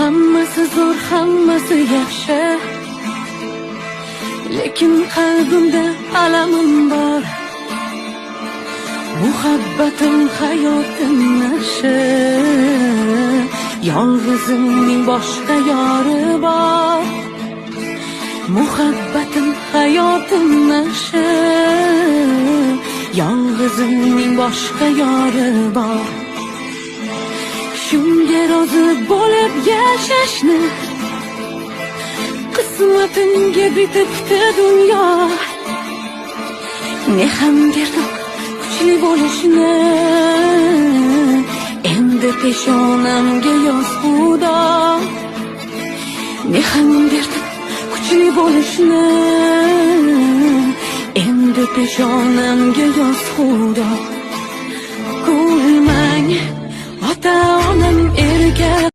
Hammasi zo'r, hammasi yaxshi, lekin qalbimda alamim bor. Muhabbatim hayotim nashi, yolg'izimning boshqa yori bor. Muhabbatim hayotim nashi, yolg'izimning boshqa yori bor. Shunga rozi bo'lib yashashni qismatimga bitibdi dunyo. Ne ham derdim kuchli bo'lishni, endi peshonamga yoz xudo. Ne ham derdim kuchli bo'lishni, endi peshonamga yoz xudo. Kulmang ota onam erga